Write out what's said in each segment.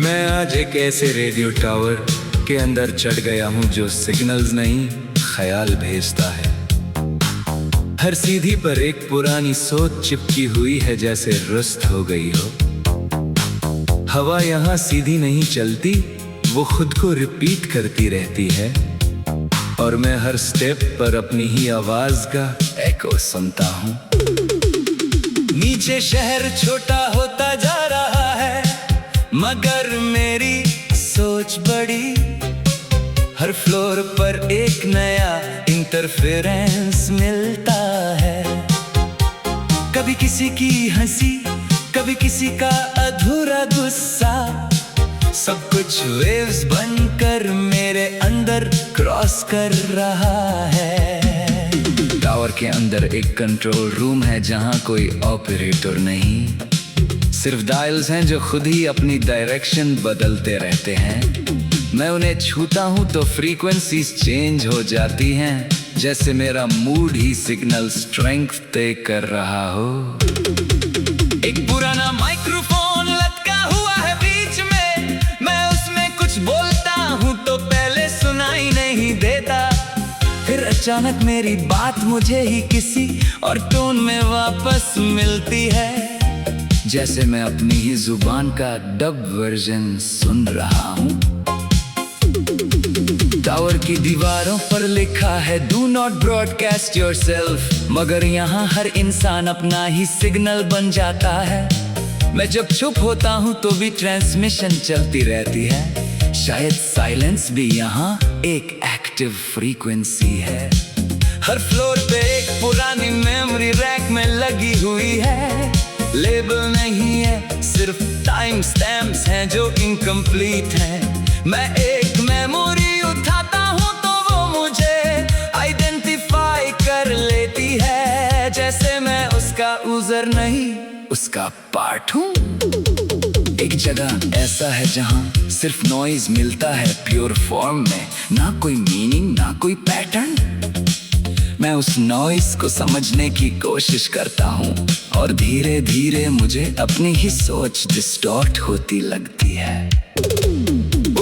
मैं आज एक ऐसे रेडियो टावर के अंदर चढ़ गया हूँ जो सिग्नल्स नहीं ख्याल भेजता है। हर सीधी पर एक पुरानी सोच चिपकी हुई है जैसे रुस्त हो गई हो। हवा यहाँ सीधी नहीं चलती, वो खुद को रिपीट करती रहती है और मैं हर स्टेप पर अपनी ही आवाज का एको सुनता हूँ। नीचे शहर छोटा होता जा रहा है मगर मेरी सोच बड़ी। हर फ्लोर पर एक नया इंटरफेरेंस मिलता है। कभी किसी की हंसी, कभी किसी का अधूरा गुस्सा, सब कुछ वेव्स बनकर मेरे अंदर क्रॉस कर रहा है। टावर के अंदर एक कंट्रोल रूम है जहां कोई ऑपरेटर नहीं, सिर्फ डायल्स हैं जो खुद ही अपनी डायरेक्शन बदलते रहते हैं। मैं उन्हें छूता हूं तो फ्रीक्वेंसीज चेंज हो जाती हैं, जैसे मेरा मूड ही सिग्नल स्ट्रेंथ तय कर रहा हो। एक पुराना माइक्रोफोन लटका हुआ है बीच में, मैं उसमें कुछ बोलता हूं तो पहले सुनाई नहीं देता। फिर अचानक मेरी बात मुझे ही किसी और टोन में वापस मिलती है, जैसे मैं अपनी ही जुबान का डब वर्जन सुन रहा हूँ। टावर की दीवारों पर लिखा है डू नॉट ब्रॉडकास्ट योरसेल्फ, मगर यहाँ हर इंसान अपना ही सिग्नल बन जाता है। मैं जब चुप होता हूँ तो भी ट्रांसमिशन चलती रहती है। शायद साइलेंस भी यहाँ एक एक्टिव फ्रीक्वेंसी है। हर फ्लोर पे एक पुरानी मेमोरी रैक में लगी हुई है। लेबल नहीं है, सिर्फ टाइम स्टैम्प्स हैं जो इनकम्प्लीट हैं। मैं एक मेमोरी उठाता हूँ तो वो मुझे आइडेंटिफाई कर लेती है, जैसे मैं उसका यूजर नहीं उसका पार्ट हूँ। एक जगह ऐसा है जहाँ सिर्फ नॉइज मिलता है प्योर फॉर्म में, ना कोई मीनिंग ना कोई पैटर्न। मैं उस नॉइस को समझने की कोशिश करता हूँ और धीरे धीरे मुझे अपनी ही सोच डिस्टॉर्ट होती लगती है।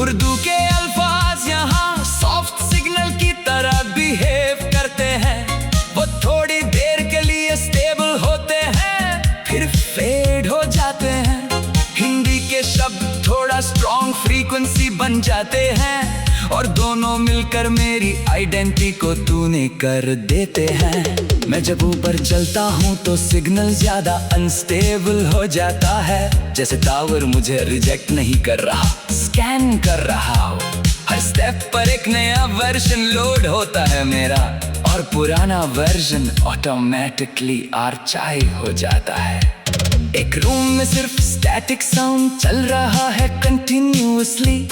उर्दू के अल्फाज यहाँ सॉफ्ट सिग्नल की तरह बिहेव करते हैं। वो थोड़ी देर के लिए स्टेबल होते हैं फिर फेड हो जाते हैं। हिंदी के शब्द थोड़ा स्ट्रॉन्ग फ्रीक्वेंसी बन जाते हैं और दोनों मिलकर मेरी आइडेंटिटी को तूने कर देते हैं। मैं जब ऊपर चलता हूँ तो सिग्नल ज्यादा अनस्टेबल हो जाता है, जैसे टावर मुझे रिजेक्ट नहीं कर रहा, स्कैन कर रहा हो। हर स्टेप पर एक नया वर्जन लोड होता है मेरा और पुराना वर्जन ऑटोमेटिकली आर्चाइव हो जाता है। एक रूम में सिर्फ स्टैटिक साउंड चल रहा है कंटिन्यूअसली,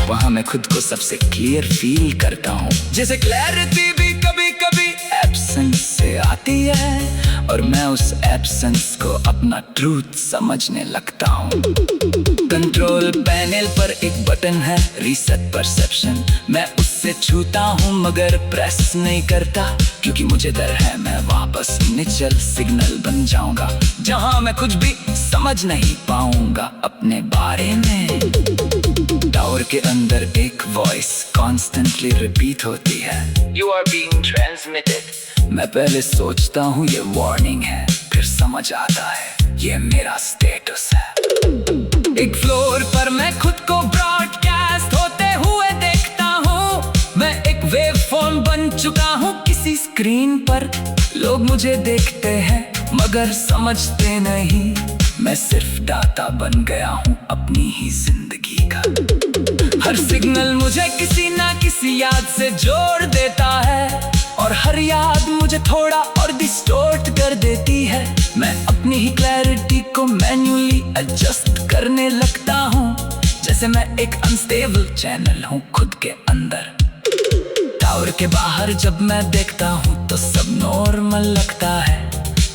वहाँ मैं खुद को सबसे क्लियर फील करता हूँ। जैसे क्लैरिटी भी कभी कभी एब्सेंस से आती है और मैं उस एब्सेंस को अपना ट्रूथ समझने लगता हूँ। कंट्रोल पैनल पर एक बटन है रीसेट परसेप्शन, मैं उससे छूता हूँ मगर प्रेस नहीं करता, क्योंकि मुझे डर है मैं वापस नेचुरल सिग्नल बन जाऊंगा, जहाँ मैं कुछ भी समझ नहीं पाऊंगा अपने बारे में। टावर के अंदर एक वॉइस कॉन्स्टेंटली रिपीट होती है, You are being transmitted। मैं पहले सोचता हूँ ये वार्निंग है, फिर समझ आता है ये मेरा स्टेटस है। एक फ्लोर पर मैं खुद को ब्रॉडकास्ट होते हुए देखता हूँ। मैं एक वेव फॉर्म बन चुका हूँ किसी स्क्रीन पर। लोग मुझे देखते हैं मगर समझते नहीं, मैं सिर्फ डाटा बन गया हूँ अपनी ही जिंदगी का। हर सिग्नल मुझे किसी ना किसी याद से जोड़ देता है और हर याद मुझे थोड़ा और डिस्टॉर्ट कर देती है। मैं अपनी ही क्लैरिटी को मैन्युअली एडजस्ट करने लगता हूँ, जैसे मैं एक अनस्टेबल चैनल हूँ खुद के अंदर। टावर के बाहर जब मैं देखता हूँ तो सब नॉर्मल लगता है,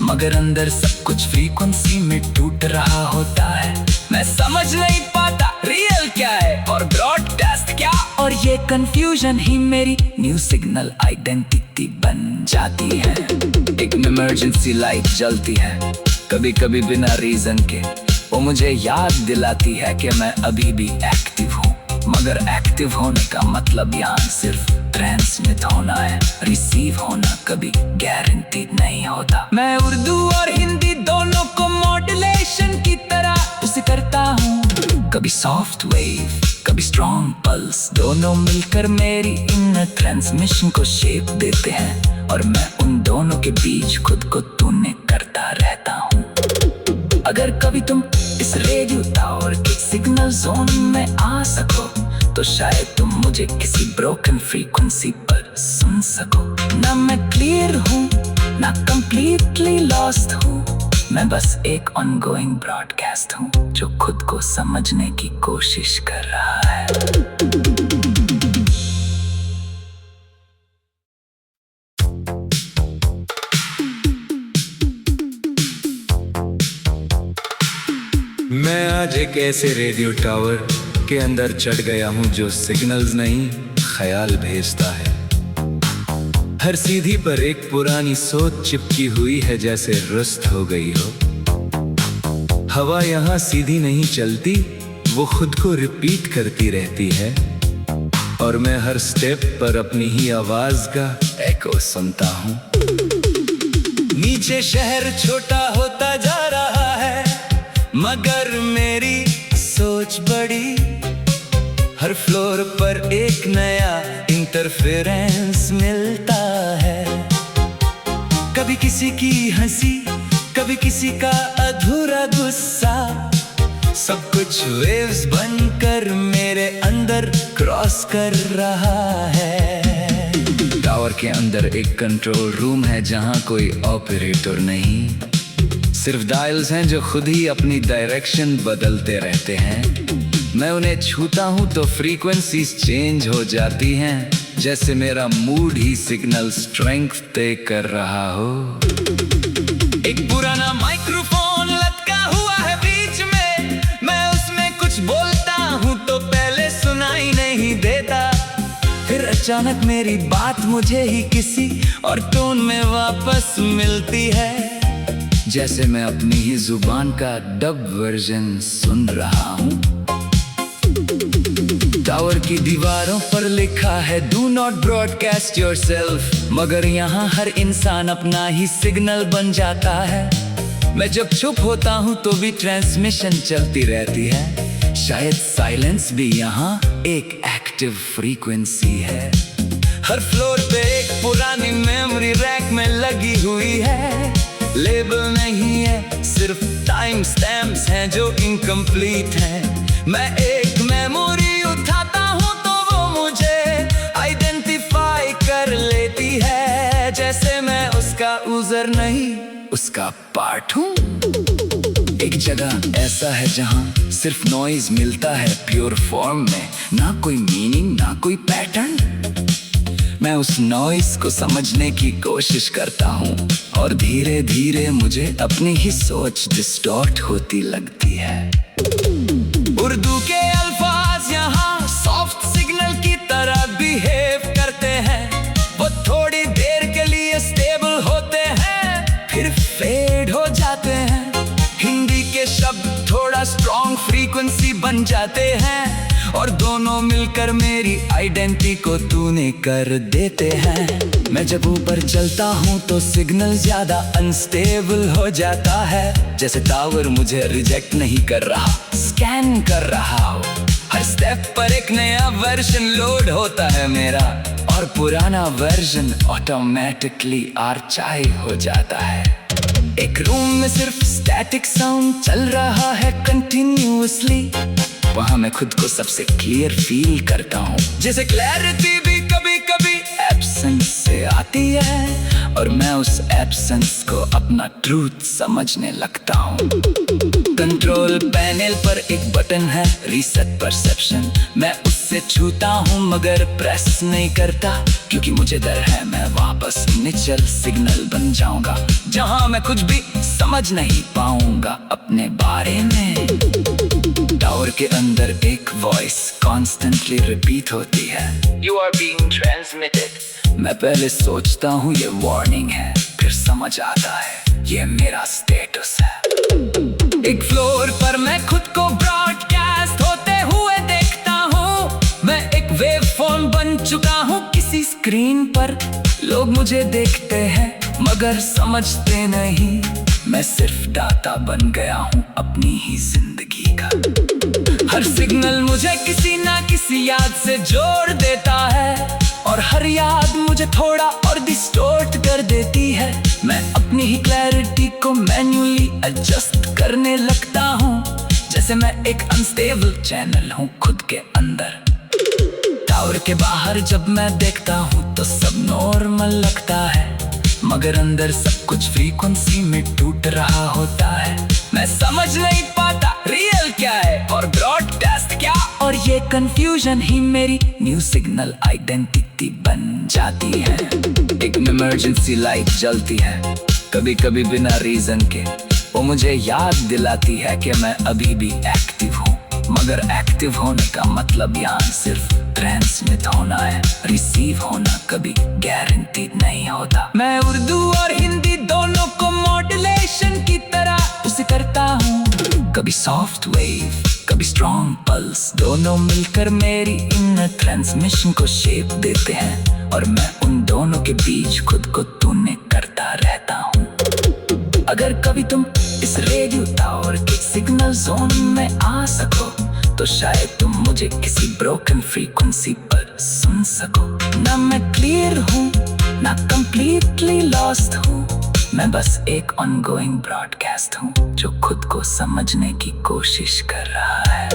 मगर अंदर सब कुछ फ्रीक्वेंसी में टूट रहा होता है। मैं समझ नहीं पाता रियल क्या है और ब्रॉडकास्ट क्या, और ये कंफ्यूजन ही मेरी न्यू सिग्नल आइडेंटिटी बन जाती है। एक इमरजेंसी लाइट जलती है कभी कभी बिना रीजन के, वो मुझे याद दिलाती है कि मैं अभी भी एक्टिव हूँ। मगर एक्टिव होने का मतलब यहाँ सिर्फ ट्रांसमिट होना है, रिसीव होना कभी गारंटी नहीं होता। मैं उर्दू और हिंदी दोनों को मॉड्यूलेशन की तरह उसे करता हूँ। कभी सॉफ्ट वेव, कभी स्ट्रॉन्ग पल्स, दोनों मिलकर मेरी इनर ट्रांसमिशन को शेप देते हैं। और मैं उन दोनों के बीच खुद को तूने करता रहता हूँ। अगर कभी तुम इस रेडियो टावर के सिग्नल जोन में आ सको तो शायद तुम मुझे किसी ब्रोकन फ्रीक्वेंसी पर सुन सको। ना मैं क्लियर हूँ ना कंप्लीटली लॉस्ट हूँ, मैं बस एक ऑनगोइंग ब्रॉडकास्ट हूँ जो खुद को समझने की कोशिश कर रहा है। मैं आज एक ऐसे रेडियो टावर के अंदर चढ़ गया हूँ जो सिग्नल्स नहीं ख्याल भेजता है। हर सीधी पर एक पुरानी सोच चिपकी हुई है जैसे रुस्त हो गई हो। हवा यहाँ सीधी नहीं चलती, वो खुद को रिपीट करती रहती है। और मैं हर स्टेप पर अपनी ही आवाज का एको सुनता हूँ। नीचे शहर छोटा होता जा रहा है मगर मेरी सोच बड़ी। हर फ्लोर पर एक नया इंटरफेरेंस मिलता है। कभी किसी की हंसी, कभी किसी का अधूरा गुस्सा, सब कुछ वेव्स बनकर मेरे अंदर क्रॉस कर रहा है। टावर के अंदर एक कंट्रोल रूम है जहां कोई ऑपरेटर नहीं, सिर्फ डायल्स हैं जो खुद ही अपनी डायरेक्शन बदलते रहते हैं। मैं उन्हें छूता हूँ तो फ्रीक्वेंसीज चेंज हो जाती हैं, जैसे मेरा मूड ही सिग्नल स्ट्रेंथ तय कर रहा हो। एक पुराना माइक्रोफोन लटका हुआ है बीच में, मैं उसमें कुछ बोलता हूँ तो पहले सुनाई नहीं देता। फिर अचानक मेरी बात मुझे ही किसी और टोन में वापस मिलती है, जैसे मैं अपनी ही जुबान का डब वर्जन सुन रहा हूँ। टावर की दीवारों पर लिखा है डू नॉट ब्रॉडकास्ट योरसेल्फ, मगर यहाँ हर इंसान अपना ही सिग्नल बन जाता है। मैं जब चुप होता हूँ तो भी ट्रांसमिशन चलती रहती है। शायद साइलेंस भी यहाँ एक एक्टिव फ्रीक्वेंसी है। हर फ्लोर पे एक पुरानी मेमोरी रैक में लगी हुई है। लेबल नहीं है, सिर्फ टाइम स्टैम्प्स हैं जो इनकम्प्लीट हैं। मैं एक मेमोरी उठाता हूँ तो वो मुझे आइडेंटिफाई कर लेती है, जैसे मैं उसका यूजर नहीं उसका पार्ट हूँ। एक जगह ऐसा है जहाँ सिर्फ नॉइज मिलता है प्योर फॉर्म में, ना कोई मीनिंग ना कोई पैटर्न। मैं उस नॉइस को समझने की कोशिश करता हूँ और धीरे धीरे मुझे अपनी ही सोच डिस्टॉर्ट होती लगती है। उर्दू के अल्फाज यहाँ सॉफ्ट सिग्नल की तरह बिहेव करते हैं। वो थोड़ी देर के लिए स्टेबल होते हैं फिर फेड हो जाते हैं। हिंदी के शब्द थोड़ा स्ट्रॉन्ग फ्रीक्वेंसी बन जाते हैं और दोनों मिलकर मेरी आइडेंटिटी को तूने कर देते हैं। मैं जब ऊपर चलता हूँ तो सिग्नल ज्यादा अनस्टेबल हो जाता है, जैसे टावर मुझे रिजेक्ट नहीं कर रहा, स्कैन कर रहा हो। हर स्टेप पर एक नया वर्जन लोड होता है मेरा, और पुराना वर्जन ऑटोमेटिकली आर्चाइव हो जाता है। एक रूम में सिर्फ स्टैटिक साउंड चल रहा है कंटिन्यूअसली, वहाँ मैं खुद को सबसे क्लियर फील करता हूँ। जैसे क्लैरिटी भी कभी कभी एब्सेंस से आती है और मैं उस एब्सेंस को अपना ट्रूथ समझने लगता हूँ। कंट्रोल पैनल पर एक बटन है रीसेट परसेप्शन, मैं उससे छूता हूँ मगर प्रेस नहीं करता, क्योंकि मुझे डर है मैं वापस नेचुरल सिग्नल बन जाऊंगा, जहाँ मैं कुछ भी समझ नहीं पाऊंगा अपने बारे में। टावर के अंदर एक वॉइस कॉन्स्टेंटली रिपीट होती है, You are being transmitted। मैं पहले सोचता हूँ ये वार्निंग है, फिर समझ आता है ये मेरा स्टेटस है। एक फ्लोर पर मैं खुद को ब्रॉडकास्ट होते हुए देखता हूँ। मैं एक वेव फॉर्म बन चुका हूँ किसी स्क्रीन पर। लोग मुझे देखते हैं मगर समझते नहीं, मैं सिर्फ डाटा बन गया हूँ अपनी ही जिंदगी का। हर सिग्नल मुझे किसी ना किसी याद से जोड़ देता है, और हर याद मुझे थोड़ा और डिस्टॉर्ट कर देती है। मैं अपनी ही क्लैरिटी को मैन्युअली एडजस्ट करने लगता हूँ, जैसे मैं एक अनस्टेबल चैनल हूँ खुद के अंदर। टावर के बाहर जब मैं देखता हूँ तो सब नॉर्मल लगता है, मगर अंदर सब कुछ फ्रीक्वेंसी में टूट रहा होता है। मैं समझ नहीं पाता रियल क्या है और ब्रॉडकास्ट क्या, और ये कंफ्यूजन ही मेरी न्यू सिग्नल आइडेंटिटी बन जाती है। एक इमरजेंसी लाइट जलती है कभी कभी बिना रीजन के, वो मुझे याद दिलाती है कि मैं अभी भी एक्टिव हूँ। मगर एक्टिव होने का मतलब यहाँ सिर्फ ट्रांसमिट होना है, रिसीव होना कभी गारंटीड नहीं होता। मैं उर्दू और हिंदी दोनों को मॉड्यूलेशन की तरह उसे करता हूँ, कभी सॉफ्ट वेव कभी स्ट्रॉन्ग पल्स, दोनों मिलकर मेरी इनर ट्रांसमिशन को शेप देते हैं, और मैं उन दोनों के बीच खुद को तूने करता रहता हूँ। अगर कभी तुम इस रेडियो टावर के सिग्नल जोन में आ सको तो शायद तुम मुझे किसी ब्रोकन फ्रीक्वेंसी पर सुन सको। ना मैं क्लियर हूँ ना कंप्लीटली लॉस्ट हूँ, मैं बस एक ऑनगोइंग ब्रॉडकास्ट हूँ जो खुद को समझने की कोशिश कर रहा है।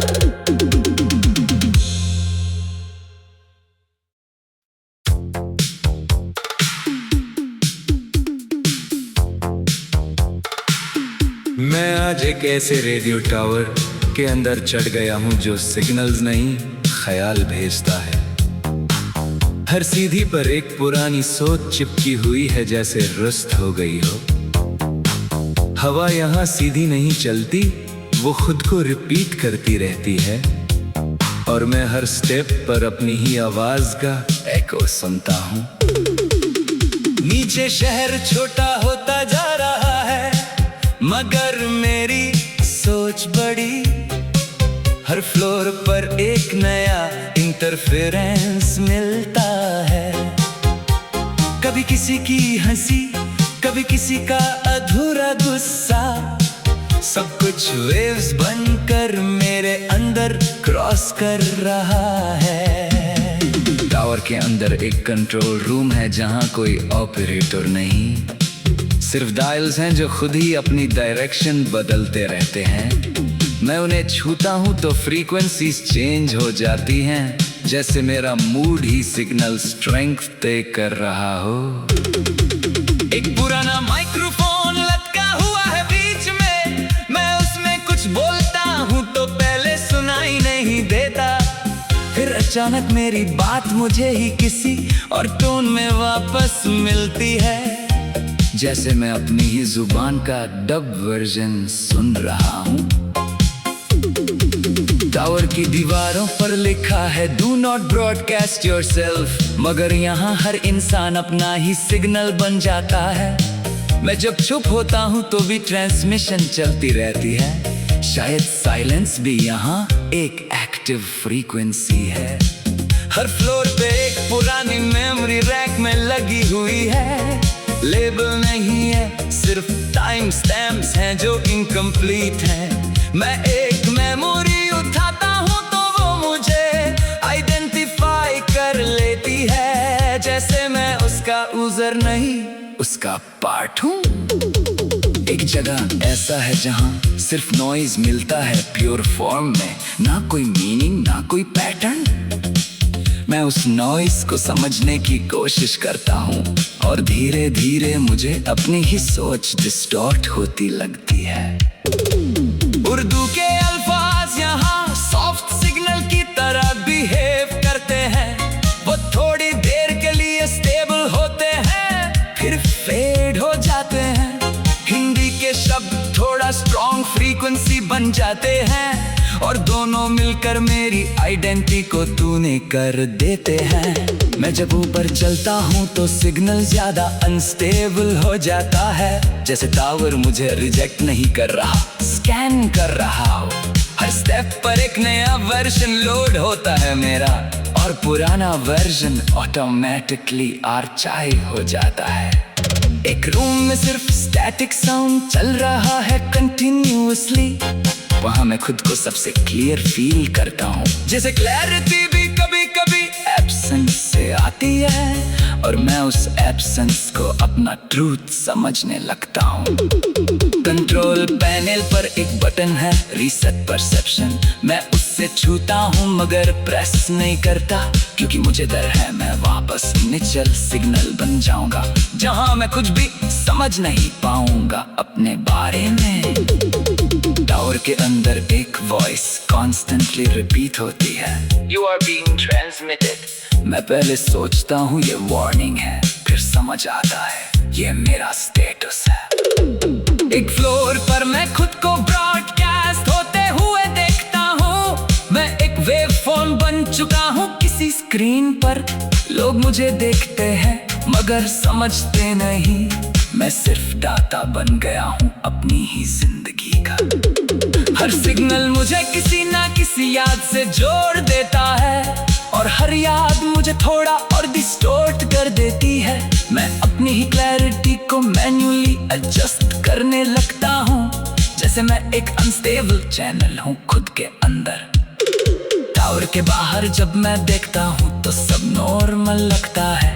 मैं आज एक ऐसे रेडियो टावर के अंदर चढ़ गया हूँ जो सिग्नल्स नहीं ख्याल भेजता है। हर सीधी पर एक पुरानी सोच चिपकी हुई है जैसे रुस्त हो गई हो। हवा यहाँ सीधी नहीं चलती, वो खुद को रिपीट करती रहती है, और मैं हर स्टेप पर अपनी ही आवाज का एको सुनता हूँ। नीचे शहर छोटा होता जा रहा है मगर मेरी सोच बड़ी, हर फ्लोर पर एक नया इंटरफेरेंस मिलता है। कभी किसी की हंसी कभी किसी का अधूरा गुस्सा, सब कुछ वेव्स बनकर मेरे अंदर क्रॉस कर रहा है। टावर के अंदर एक कंट्रोल रूम है जहाँ कोई ऑपरेटर नहीं, सिर्फ डायल्स हैं जो खुद ही अपनी डायरेक्शन बदलते रहते हैं। मैं उन्हें छूता हूँ तो फ्रीक्वेंसीज चेंज हो जाती हैं, जैसे मेरा मूड ही सिग्नल स्ट्रेंथ तय कर रहा हो। एक पुराना माइक्रोफोन लटका हुआ है बीच में, मैं उसमें कुछ बोलता हूँ तो पहले सुनाई नहीं देता, फिर अचानक मेरी बात मुझे ही किसी और टोन में वापस मिलती है, जैसे मैं अपनी ही जुबान का डब वर्जन सुन रहा हूँ। टावर की दीवारों पर लिखा है डू नॉट ब्रॉडकास्ट योरसेल्फ, मगर यहाँ हर इंसान अपना ही सिग्नल बन जाता है। मैं जब चुप होता हूँ तो भी ट्रांसमिशन चलती रहती है, शायद साइलेंस भी यहाँ एक एक्टिव फ्रीक्वेंसी है। हर फ्लोर पे एक पुरानी मेमोरी रैक में लगी हुई है, लेबल नहीं है सिर्फ टाइम स्टैम्प्स हैं जो इनकम्प्लीट हैं। मैं एक मेमोरी उठाता हूँ तो वो मुझे आइडेंटिफाई कर लेती है, जैसे मैं उसका यूजर नहीं उसका पार्ट हूँ। एक जगह ऐसा है जहाँ सिर्फ नॉइज मिलता है प्योर फॉर्म में, ना कोई मीनिंग ना कोई पैटर्न। मैं उस नॉइस को समझने की कोशिश करता हूँ और धीरे धीरे मुझे अपनी ही सोच डिस्टॉर्ट होती लगती है। उर्दू के अल्फाज यहाँ सॉफ्ट सिग्नल की तरह बिहेव करते हैं, वो थोड़ी देर के लिए स्टेबल होते हैं फिर फेड हो जाते हैं। हिंदी के शब्द थोड़ा स्ट्रॉन्ग फ्रीक्वेंसी बन जाते हैं और दोनों मिलकर मेरी आइडेंटिटी को तूने कर देते हैं। मैं जब ऊपर चलता हूँ तो सिग्नल ज्यादा अनस्टेबल हो जाता है, जैसे टावर मुझे रिजेक्ट नहीं कर रहा, स्कैन कर रहा हो। हर स्टेप पर एक नया वर्जन लोड होता है मेरा, और पुराना वर्जन ऑटोमेटिकली आर्चाइव हो जाता है। एक रूम में सिर्फ स्टैटिक साउंड चल रहा है कंटिन्यूअसली, वहां मैं खुद को सबसे क्लियर फील करता हूँ। जैसे क्लैरिटी भी कभी कभी एब्सेंस से आती है, और मैं उस एब्सेंस को अपना ट्रूथ समझने लगता हूँ। कंट्रोल पैनल पर एक बटन है रीसेट परसेप्शन, मैं उससे छूता हूँ मगर प्रेस नहीं करता, क्योंकि मुझे डर है मैं वापस नेचुरल सिग्नल बन जाऊंगा, जहां मैं कुछ भी समझ नहीं पाऊंगा अपने बारे में। टावर के अंदर एक वॉइस कॉन्स्टेंटली रिपीट होती है, You are being transmitted। मैं पहले सोचता हूँ ये वार्निंग है, फिर समझ आता है ये मेरा स्टेटस है। एक फ्लोर पर मैं खुद को ब्रॉडकास्ट होते हुए देखता हूँ, मैं एक वेव फॉर्म बन चुका हूँ किसी स्क्रीन पर। लोग मुझे देखते हैं मगर समझते नहीं, मैं सिर्फ डाटा बन गया हूँ अपनी ही जिंदगी का। हर सिग्नल मुझे किसी ना किसी याद से जोड़ देता है, और हर याद मुझे थोड़ा और डिस्टॉर्ट कर देती है। मैं अपनी ही क्लैरिटी को मैन्युअली एडजस्ट करने लगता हूँ, जैसे मैं एक अनस्टेबल चैनल हूँ खुद के अंदर। टावर के बाहर जब मैं देखता हूँ तो सब नॉर्मल लगता है,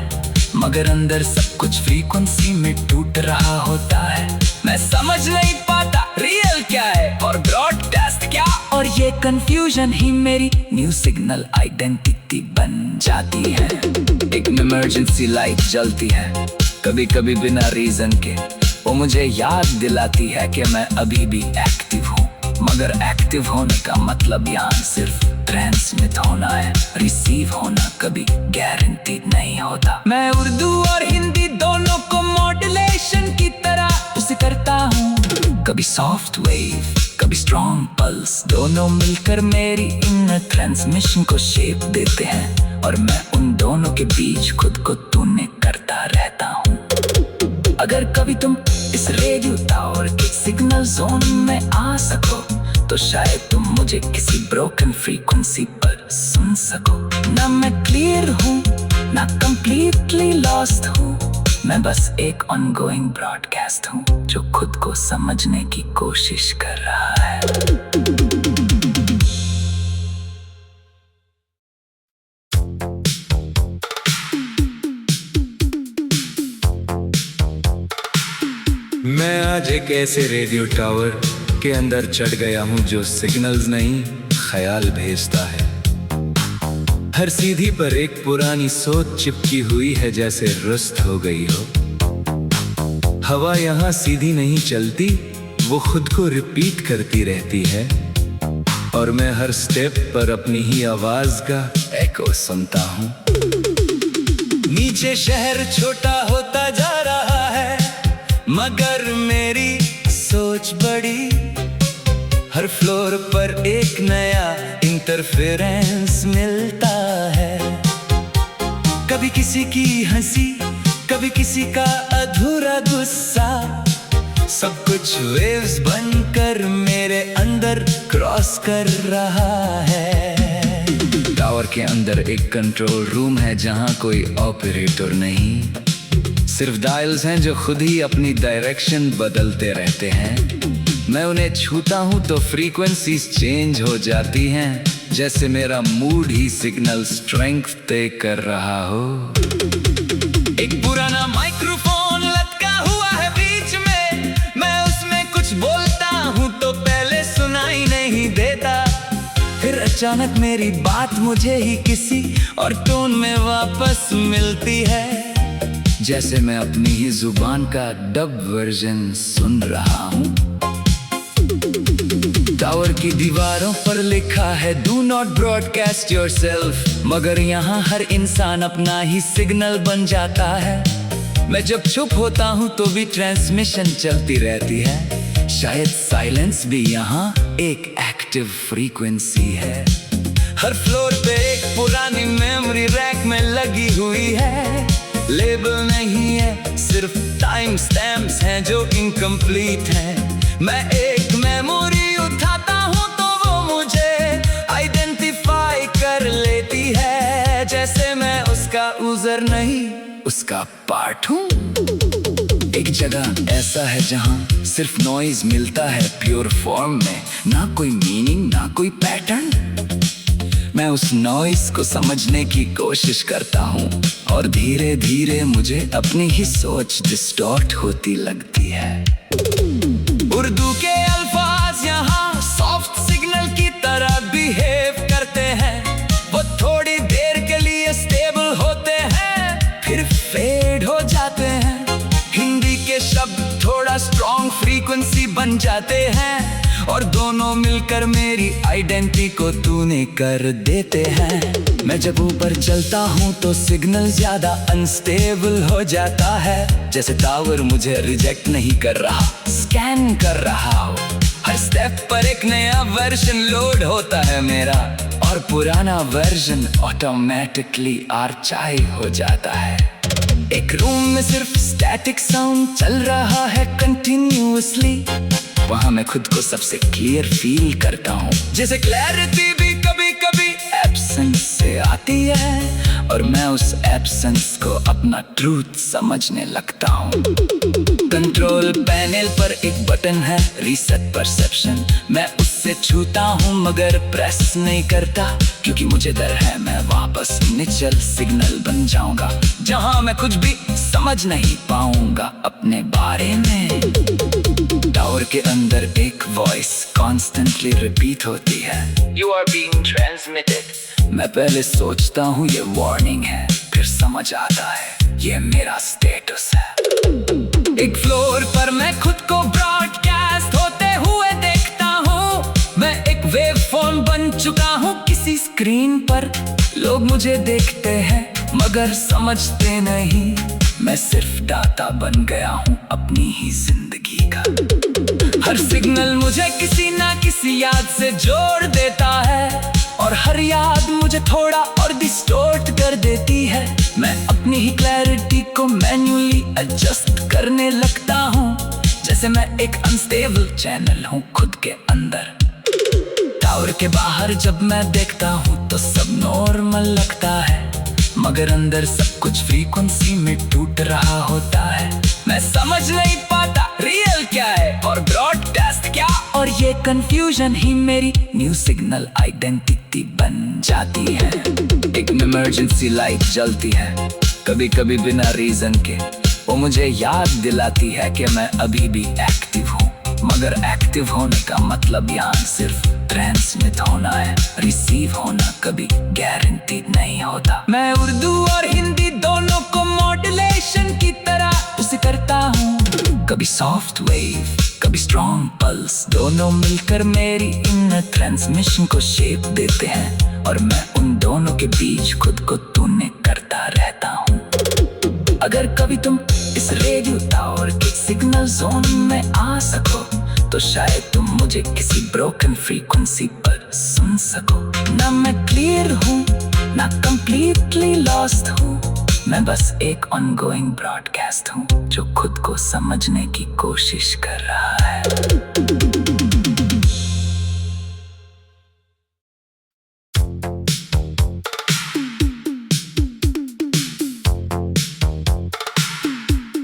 मगर अंदर सब कुछ फ्रीक्वेंसी में टूट रहा होता है। मैं समझ नहीं पाता रियल क्या है और ब्रॉडकास्ट क्या, और ये कंफ्यूजन ही मेरी न्यू सिग्नल आइडेंटिटी बन जाती है। एक इमरजेंसी लाइट जलती है कभी कभी बिना रीजन के, वो मुझे याद दिलाती है कि मैं अभी भी एक्टिव हूँ, मगर एक्टिव होने का मतलब यहाँ सिर्फ ट्रांसमिट होना है, रिसीव होना कभी गारंटीड नहीं होता। मैं उर्दू और हिंदी दोनों को मॉड्यूलेशन की तरह उसे करता हूँ, कभी सॉफ्ट वेव कभी स्ट्रॉन्ग पल्स, दोनों मिलकर मेरी इनर ट्रांसमिशन को शेप देते हैं, और मैं उन दोनों के बीच खुद को तूने करता रहता हूँ। अगर कभी तुम इस रेडियो टावर के सिग्नल जोन में आ सको तो शायद तुम मुझे किसी ब्रोकन फ्रीक्वेंसी पर सुन सको। ना मैं क्लियर हूँ ना कंप्लीटली लॉस्ट हूँ, मैं बस एक ऑनगोइंग ब्रॉडकास्ट हूँ जो खुद को समझने की कोशिश कर रहा है। मैं आज एक ऐसे रेडियो टावर के अंदर चढ़ गया हूँ जो सिग्नल्स नहीं ख्याल भेजता है। हर सीधी पर एक पुरानी सोच चिपकी हुई है जैसे रुस्त हो गई हो। हवा यहाँ सीधी नहीं चलती, वो खुद को रिपीट करती रहती है, और मैं हर स्टेप पर अपनी ही आवाज का एको सुनता हूँ। नीचे शहर छोटा होता जा रहा है, मगर मेरी सोच बड़ी। हर फ्लोर पर एक नया इंटरफेरेंस मिलता है, कभी किसी की हंसी कभी किसी का अधूरा गुस्सा, सब कुछ वेव्स बनकर मेरे अंदर क्रॉस कर रहा है। टावर के अंदर एक कंट्रोल रूम है जहां कोई ऑपरेटर नहीं, सिर्फ डायल्स हैं जो खुद ही अपनी डायरेक्शन बदलते रहते हैं। मैं उन्हें छूता हूँ तो फ्रीक्वेंसीज चेंज हो जाती हैं, जैसे मेरा मूड ही सिग्नल स्ट्रेंथ तय कर रहा हो। एक पुराना माइक्रोफोन लटका हुआ है बीच में, मैं उसमें कुछ बोलता हूँ तो पहले सुनाई नहीं देता, फिर अचानक मेरी बात मुझे ही किसी और टोन में वापस मिलती है, जैसे मैं अपनी ही जुबान का डब वर्जन सुन रहा हूँ। टावर की दीवारों पर लिखा है डू नॉट ब्रॉडकास्ट योरसेल्फ, मगर यहाँ हर इंसान अपना ही सिग्नल बन जाता है। मैं जब चुप होता हूँ तो भी ट्रांसमिशन चलती रहती है, शायद साइलेंस भी यहाँ एक एक्टिव फ्रीक्वेंसी है। हर फ्लोर पे एक पुरानी मेमोरी रैक में लगी हुई है। लेबल नहीं है, सिर्फ टाइम स्टैम्प्स हैं जो इनकम्प्लीट हैं। मैं एक मेमोरी उठाता हूँ तो वो मुझे आइडेंटिफाई कर लेती है, जैसे मैं उसका यूजर नहीं उसका पार्ट हूँ। एक जगह ऐसा है जहाँ सिर्फ नॉइज मिलता है प्योर फॉर्म में, ना कोई मीनिंग ना कोई पैटर्न। मैं उस नॉइज को समझने की कोशिश करता हूँ और धीरे धीरे मुझे अपनी ही सोच डिस्टॉर्ट होती लगती है। उर्दू के अल्फाज यहाँ सॉफ्ट सिग्नल की तरह बिहेव करते हैं। वो थोड़ी देर के लिए स्टेबल होते हैं, फिर फेड हो जाते हैं। हिंदी के शब्द थोड़ा स्ट्रॉन्ग फ्रीक्वेंसी बन जाते हैं और दोनों मिलकर मेरी आइडेंटिटी को तूने कर देते हैं। मैं जब ऊपर चलता हूँ तो सिग्नल ज्यादा अनस्टेबल हो जाता है, जैसे टावर मुझे रिजेक्ट नहीं कर रहा, स्कैन कर रहा हो। हर स्टेप पर एक नया वर्जन लोड होता है मेरा, और पुराना वर्जन ऑटोमेटिकली आर्चाइव हो जाता है। एक रूम में सिर्फ स्टैटिक साउंड चल रहा है कंटिन्यूअसली, वहाँ मैं खुद को सबसे क्लियर फील करता हूँ। जैसे क्लैरिटी भी कभी कभी एब्सेंस से आती है और मैं उस एब्सेंस को अपना ट्रूथ समझने लगता हूँ। कंट्रोल पैनल पर एक बटन है रीसेट परसेप्शन, मैं उससे छूता हूँ मगर प्रेस नहीं करता, क्योंकि मुझे डर है मैं वापस नेचुरल सिग्नल बन जाऊंगा, जहाँ मैं कुछ भी समझ नहीं पाऊंगा अपने बारे में। टावर के अंदर एक वॉइस कॉन्स्टेंटली रिपीट होती है, You are being transmitted। मैं पहले सोचता हूँ ये वार्निंग है, फिर समझ आता है ये मेरा स्टेटस है। एक फ्लोर पर मैं खुद को ब्रॉडकास्ट होते हुए देखता हूँ, मैं एक वेव फॉर्म बन चुका हूँ किसी स्क्रीन पर। लोग मुझे देखते हैं मगर समझते नहीं, मैं सिर्फ डाटा बन गया हूँ अपनी ही जिंदगी का। हर सिग्नल मुझे किसी ना किसी याद से जोड़ देता है, और हर याद मुझे थोड़ा और डिस्टॉर्ट कर देती है। मैं अपनी ही क्लैरिटी को मैन्युअली एडजस्ट करने लगता हूँ, जैसे मैं एक अनस्टेबल चैनल हूँ खुद के अंदर। टावर के बाहर जब मैं देखता हूँ तो सब नॉर्मल लगता है, मगर अंदर सब कुछ फ्रीक्वेंसी में टूट रहा होता है। मैं समझ नहीं पाता रियल क्या है और ब्रॉडकास्ट क्या, और ये कंफ्यूजन ही मेरी न्यू सिग्नल आइडेंटिटी बन जाती है। एक इमरजेंसी लाइट जलती है कभी कभी बिना रीजन के, वो मुझे याद दिलाती है कि मैं अभी भी एक्टिव हूँ, मगर एक्टिव होने का मतलब यहाँ सिर्फ ट्रांसमिट होना है, रिसीव होना कभी गारंटीड नहीं होता। मैं उर्दू और हिंदी दोनों को मॉड्यूलेशन की तरह उसे करता हूँ, कभी सॉफ्ट वेव कभी स्ट्रॉन्ग पल्स, दोनों मिलकर मेरी इनर ट्रांसमिशन को शेप देते हैं, और मैं उन दोनों के बीच खुद को तूने करता रहता हूँ। अगर कभी तुम इस रेडियो टावर के सिग्नल जोन में आ सको तो शायद तुम मुझे किसी ब्रोकन फ्रीक्वेंसी पर सुन सको। ना मैं क्लियर हूँ ना कंप्लीटली लॉस्ट हूँ, मैं बस एक ऑनगोइंग ब्रॉडकास्ट हूँ जो खुद को समझने की कोशिश कर रहा है।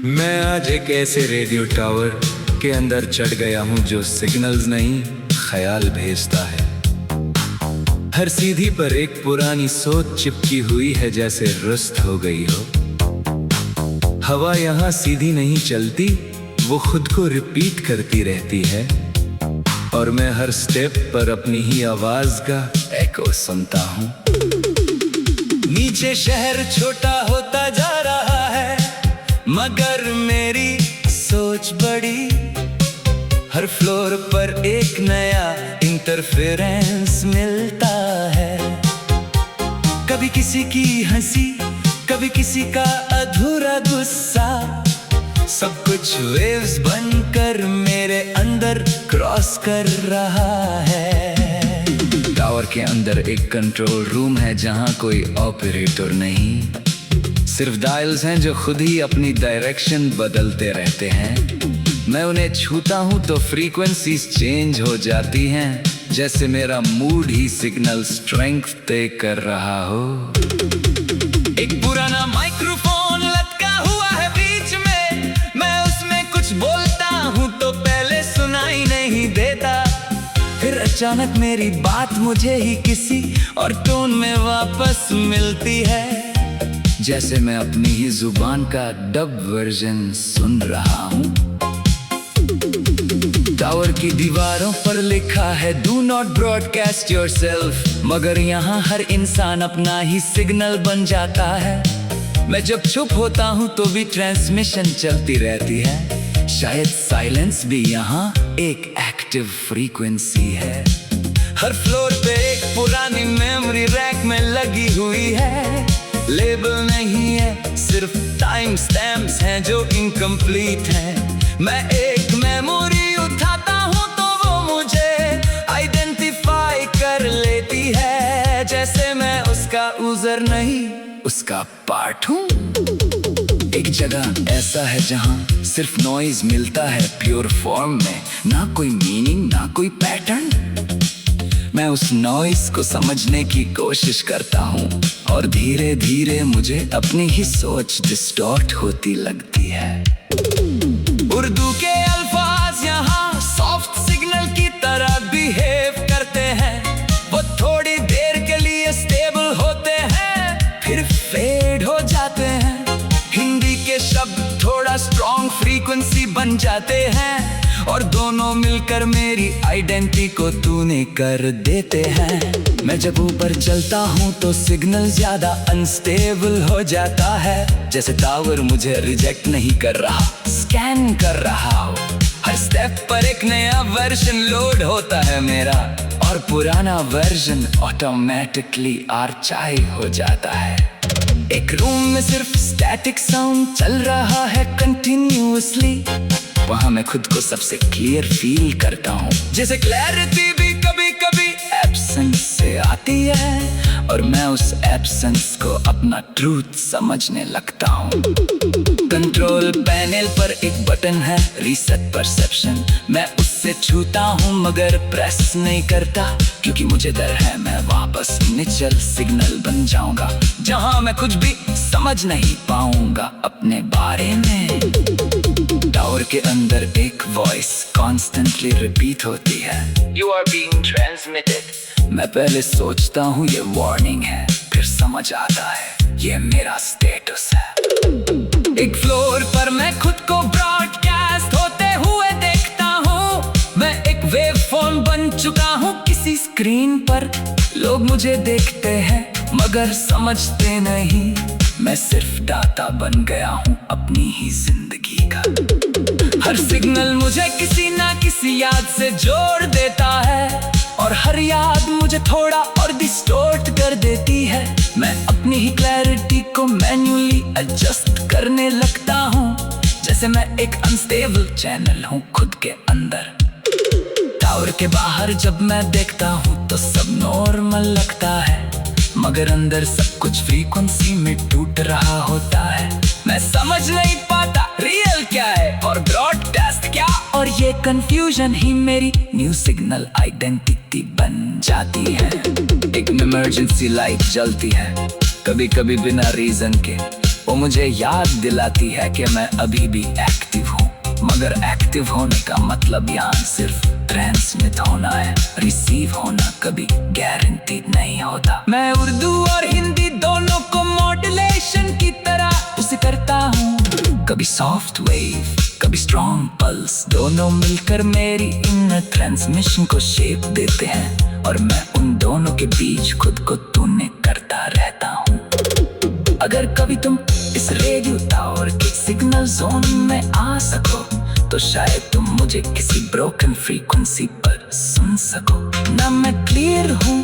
मैं आज एक ऐसे रेडियो टावर के अंदर चढ़ गया हूँ जो सिग्नल्स नहीं ख्याल भेजता है। हर सीधी पर एक पुरानी सोच चिपकी हुई है जैसे रुस्त हो गई हो। हवा यहाँ सीधी नहीं चलती, वो खुद को रिपीट करती रहती है, और मैं हर स्टेप पर अपनी ही आवाज का एको सुनता हूँ। नीचे शहर छोटा होता जा रहा है मगर मेरी सोच बड़ी, हर फ्लोर पर एक नया इंटरफेरेंस मिलता है। कभी किसी की हंसी कभी किसी का अधूरा गुस्सा, सब कुछ वेव्स बनकर मेरे अंदर क्रॉस कर रहा है। टावर के अंदर एक कंट्रोल रूम है जहां कोई ऑपरेटर नहीं, सिर्फ डायल्स हैं जो खुद ही अपनी डायरेक्शन बदलते रहते हैं। मैं उन्हें छूता हूं तो फ्रीक्वेंसीज चेंज हो जाती हैं, जैसे मेरा मूड ही सिग्नल स्ट्रेंथ तय कर रहा हो। एक पुराना माइक्रोफोन लटका हुआ है बीच में, मैं उसमें कुछ बोलता हूँ तो पहले सुनाई नहीं देता, फिर अचानक मेरी बात मुझे ही किसी और टोन में वापस मिलती है, जैसे मैं अपनी ही जुबान का डब वर्जन सुन रहा हूँ। टावर की दीवारों पर लिखा है डू नॉट ब्रॉडकास्ट योरसेल्फ, मगर यहाँ हर इंसान अपना ही सिग्नल बन जाता है। मैं जब चुप होता हूँ तो भी ट्रांसमिशन चलती रहती है, शायद साइलेंस भी यहाँ एक एक्टिव फ्रीक्वेंसी है। हर फ्लोर पे एक पुरानी मेमोरी रैक में लगी हुई है, लेबल नहीं है सिर्फ टाइम स्टैम्प्स हैं जो इनकम्प्लीट हैं। मैं एक मेमोरी उठाता हूँ तो वो मुझे आइडेंटिफाई कर लेती है, जैसे मैं उसका यूजर नहीं उसका पार्ट हूँ। एक जगह ऐसा है जहाँ सिर्फ नॉइज मिलता है प्योर फॉर्म में, ना कोई मीनिंग ना कोई पैटर्न। मैं उस नॉइज को समझने की कोशिश करता हूँ और धीरे धीरे मुझे अपनी ही सोच डिस्टॉर्ट होती लगती है। उर्दू के अल्फाज यहाँ सॉफ्ट सिग्नल की तरह बिहेव करते हैं, वो थोड़ी देर के लिए स्टेबल होते हैं फिर फेड हो जाते हैं। हिंदी के शब्द थोड़ा स्ट्रॉन्ग फ्रीक्वेंसी बन जाते हैं और दोनों मिलकर मेरी आइडेंटिटी को तूने कर देते हैं। मैं जब ऊपर चलता हूँ तो सिग्नल ज्यादा अनस्टेबल हो जाता है, जैसे टावर मुझे रिजेक्ट नहीं कर रहा, स्कैन कर रहा हो। हर स्टेप पर एक नया वर्जन लोड होता है मेरा, और पुराना वर्जन ऑटोमेटिकली आर्चाइव हो जाता है। एक रूम में सिर्फ स्टैटिक साउंड चल रहा है कंटिन्यूअसली, वहाँ मैं खुद को सबसे क्लियर फील करता हूँ, जैसे क्लैरिटी भी कभी कभी एब्सेंस से आती है और मैं उस एब्सेंस को अपना ट्रूथ समझने लगता हूँ। कंट्रोल पैनल पर एक बटन है रीसेट परसेप्शन, मैं उससे छूता हूँ मगर प्रेस नहीं करता, क्योंकि मुझे डर है मैं वापस नेचुरल सिग्नल बन जाऊंगा, जहाँ मैं कुछ भी समझ नहीं पाऊंगा अपने बारे में। टावर के अंदर एक वॉइस कॉन्स्टेंटली रिपीट होती है, You are being transmitted। मैं पहले सोचता हूँ ये वार्निंग है, फिर समझ आता है ये मेरा स्टेटस है। एक फ्लोर पर मैं खुद को ब्रॉडकास्ट होते हुए देखता हूँ, मैं एक वेव फॉर्म बन चुका हूँ किसी स्क्रीन पर। लोग मुझे देखते हैं मगर समझते नहीं, मैं सिर्फ डाटा बन गया हूँ अपनी ही जिंदगी का। हर सिग्नल मुझे किसी ना किसी याद से जोड़ देता है, और हर याद मुझे थोड़ा और डिस्टॉर्ट कर देती है। मैं अपनी ही क्लैरिटी को मैन्युअली एडजस्ट करने लगता हूँ, जैसे मैं एक अनस्टेबल चैनल हूँ खुद के अंदर। टावर के बाहर जब मैं देखता हूँ तो सब नॉर्मल लगता है, मगर अंदर सब कुछ फ्रीक्वेंसी में टूट रहा होता है। मैं समझ नहीं पाता रियल क्या है और ब्रॉडकास्ट क्या, और ये कंफ्यूजन ही मेरी न्यू सिग्नल आइडेंटिटी बन जाती है। एक इमरजेंसी लाइट जलती है कभी कभी बिना रीजन के, वो मुझे याद दिलाती है कि मैं अभी भी एक्टिव हूँ, मगर एक्टिव होने का मतलब यहाँ सिर्फ ट्रांसमिट होना है, रिसीव होना कभी गारंटीड नहीं होता। मैं उर्दू और हिंदी दोनों को मॉड्यूलेशन की तरह उसे करता हूँ, कभी सॉफ्ट वेव कभी स्ट्रॉन्ग पल्स, दोनों मिलकर मेरी इनर ट्रांसमिशन को शेप देते हैं, और मैं उन दोनों के बीच खुद को तूने करता रहता हूँ। अगर कभी तुम इस रेडियो टावर के सिग्नल जोन में आ सको तो शायद तुम मुझे किसी ब्रोकन फ्रीक्वेंसी पर सुन सको। ना मैं क्लियर हूँ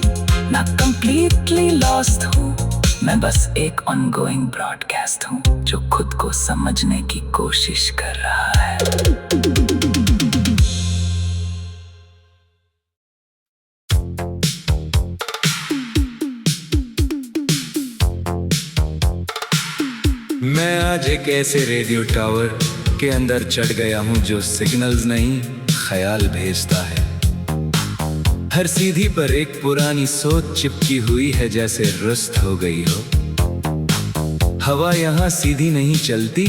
ना कंप्लीटली लॉस्ट हूँ, मैं बस एक ऑनगोइंग ब्रॉडकास्ट हूँ जो खुद को समझने की कोशिश कर रहा है। मैं आज एक ऐसे रेडियो टावर के अंदर चढ़ गया हूँ जो सिग्नल्स नहीं ख्याल भेजता है। हर सीधी पर एक पुरानी सोच चिपकी हुई है जैसे रुस्त हो गई हो। हवा यहाँ सीधी नहीं चलती,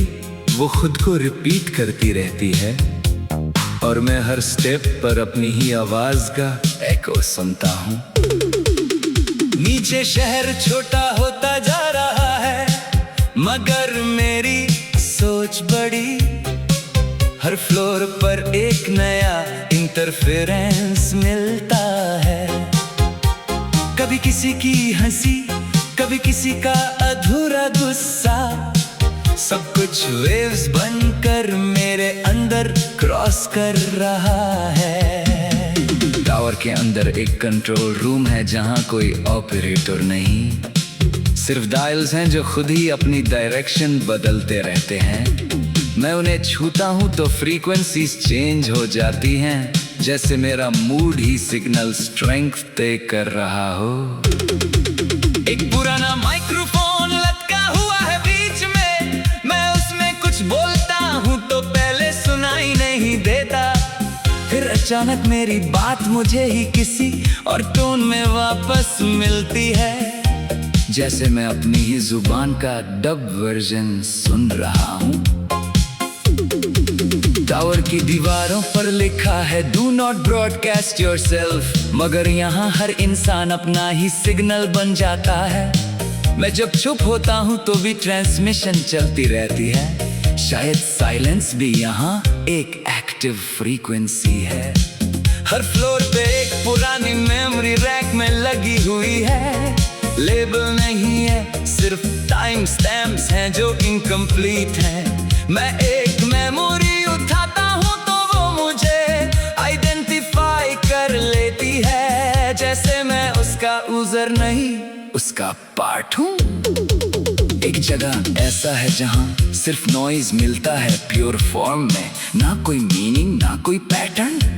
वो खुद को रिपीट करती रहती है और मैं हर स्टेप पर अपनी ही आवाज का एको सुनता हूँ। नीचे शहर छोटा होता जा रहा है मगर मेरी सोच बड़ी। हर फ्लोर पर एक नया इंटरफेरेंस मिलता है। कभी किसी की हंसी, कभी किसी का अधूरा गुस्सा, सब कुछ वेव्स बनकर मेरे अंदर क्रॉस कर रहा है। टावर के अंदर एक कंट्रोल रूम है जहां कोई ऑपरेटर नहीं, सिर्फ डायल्स हैं जो खुद ही अपनी डायरेक्शन बदलते रहते हैं। मैं उन्हें छूता हूं तो फ्रीक्वेंसीज चेंज हो जाती हैं, जैसे मेरा मूड ही सिग्नल स्ट्रेंथ तय कर रहा हो। एक पुराना माइक्रोफोन लटका हुआ है बीच में, मैं उसमें कुछ बोलता हूं तो पहले सुनाई नहीं देता, फिर अचानक मेरी बात मुझे ही किसी और टोन में वापस मिलती है, जैसे मैं अपनी ही जुबान का डब वर्जन सुन रहा हूँ। टावर की दीवारों पर लिखा है डू नॉट ब्रॉडकास्ट योरसेल्फ, मगर यहाँ हर इंसान अपना ही सिग्नल बन जाता है। मैं जब चुप होता हूँ तो भी ट्रांसमिशन चलती रहती है, शायद साइलेंस भी यहाँ एक एक्टिव फ्रीक्वेंसी है। हर फ्लोर पे एक पुरानी मेमोरी रैक में लगी हुई है, लेबल नहीं है सिर्फ टाइम स्टैम्प्स हैं जो इनकम्प्लीट हैं। मैं एक मेमोरी उठाता हूँ तो वो मुझे आइडेंटिफाई कर लेती है, जैसे मैं उसका यूजर नहीं उसका पार्ट हूँ। एक जगह ऐसा है जहाँ सिर्फ नॉइज मिलता है प्योर फॉर्म में, ना कोई मीनिंग ना कोई पैटर्न।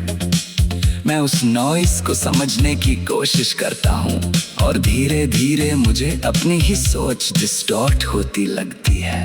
मैं उस नॉइस को समझने की कोशिश करता हूँ और धीरे धीरे मुझे अपनी ही सोच डिस्टॉर्ट होती लगती है।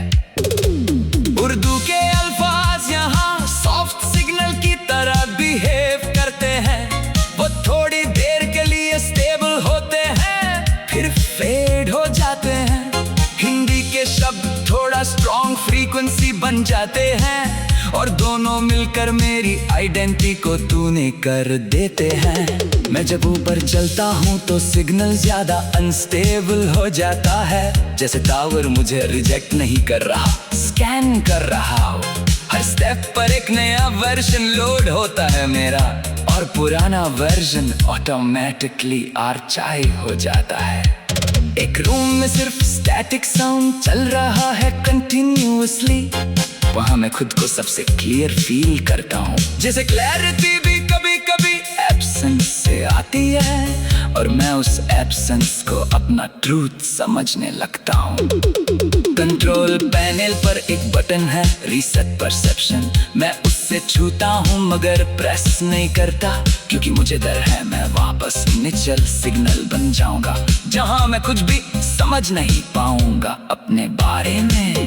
उर्दू के अल्फाज यहाँ सॉफ्ट सिग्नल की तरह बिहेव करते हैं, वो थोड़ी देर के लिए स्टेबल होते हैं फिर फेड हो जाते हैं। हिंदी के शब्द थोड़ा स्ट्रॉन्ग फ्रीक्वेंसी बन जाते हैं और दोनों मिलकर मेरी आइडेंटिटी को तूने कर देते हैं। मैं जब ऊपर चलता हूँ तो सिग्नल ज्यादा अनस्टेबल हो जाता है, जैसे टावर मुझे रिजेक्ट नहीं कर रहा, स्कैन कर रहा हो। हर स्टेप पर एक नया वर्जन लोड होता है मेरा और पुराना वर्जन ऑटोमेटिकली आर्चाइव हो जाता है। एक रूम में सिर्फ स्टैटिक साउंड चल रहा है कंटिन्यूअसली, वहाँ मैं खुद को सबसे क्लियर फील करता हूँ, जैसे क्लैरिटी भी कभी कभी एब्सेंस से आती है और मैं उस एब्सेंस को अपना ट्रूथ समझने लगता हूँ। कंट्रोल पैनल पर एक बटन है रीसेट परसेप्शन, मैं उससे छूता हूँ मगर प्रेस नहीं करता, क्योंकि मुझे डर है मैं वापस निचल सिग्नल बन जाऊंगा, जहाँ मैं कुछ भी समझ नहीं पाऊंगा अपने बारे में।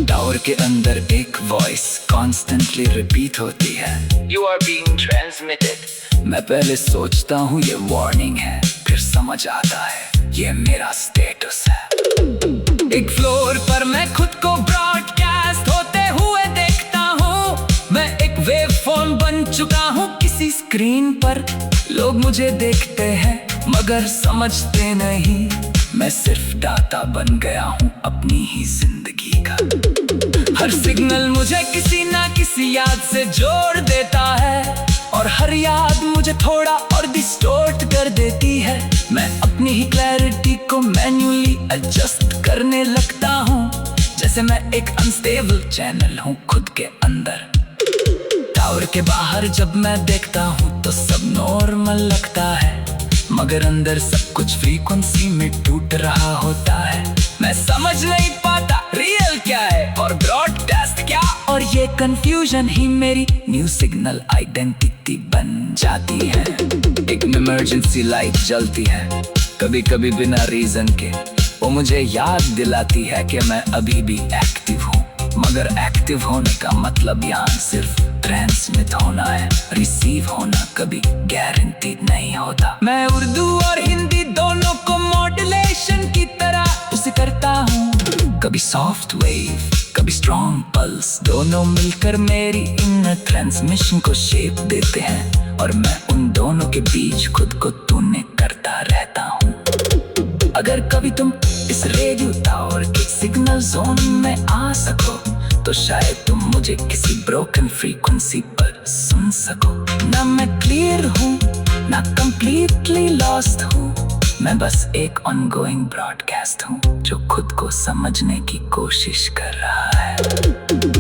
टावर के अंदर एक वॉइस कॉन्स्टेंटली रिपीट होती है, You are being transmitted। मैं पहले सोचता हूँ ये वार्निंग है, फिर समझ आता है ये मेरा स्टेटस है। एक फ्लोर पर मैं खुद को ब्रॉडकास्ट होते हुए देखता हूँ, मैं एक वेव फॉर्म बन चुका हूँ किसी स्क्रीन पर। लोग मुझे देखते हैं मगर समझते नहीं, मैं सिर्फ डाटा बन गया हूँ अपनी ही जिंदगी का। हर सिग्नल मुझे किसी ना किसी याद से जोड़ देता है और हर याद मुझे थोड़ा और डिस्टॉर्ट कर देती है। मैं अपनी ही क्लैरिटी को मैन्युअली एडजस्ट करने लगता हूँ, जैसे मैं एक अनस्टेबल चैनल हूँ खुद के अंदर। टावर के बाहर जब मैं देखता हूँ तो सब नॉर्मल लगता है, मगर अंदर सब कुछ फ्रीक्वेंसी में टूट रहा होता है। मैं समझ नहीं पाता रियल क्या है और ब्रॉडकास्ट क्या, और ये कंफ्यूजन ही मेरी न्यू सिग्नल आइडेंटिटी बन जाती है। एक इमरजेंसी लाइट जलती है कभी कभी बिना रीजन के, वो मुझे याद दिलाती है कि मैं अभी भी एक्टिव हूँ। मगर एक्टिव होने का मतलब यहाँ सिर्फ ट्रांसमिट होना है, रिसीव होना कभी गारंटी नहीं होता। मैं उर्दू और हिंदी दोनों को मॉड्यूलेशन की तरह उसे करता हूँ। कभी सॉफ्ट वेव, कभी स्ट्रॉन्ग पल्स, दोनों मिलकर मेरी इनर ट्रांसमिशन को शेप देते हैं। और मैं उन दोनों के बीच खुद को तूने करता रहता हूँ। अगर कभी तुम इस रेडियो टावर के सिग्नल जोन में आ सको तो शायद तुम मुझे किसी ब्रोकन फ्रीक्वेंसी पर सुन सको। ना मैं क्लियर हूँ ना कंप्लीटली लॉस्ट हूँ, मैं बस एक ऑनगोइंग ब्रॉडकास्ट हूँ जो खुद को समझने की कोशिश कर रहा है।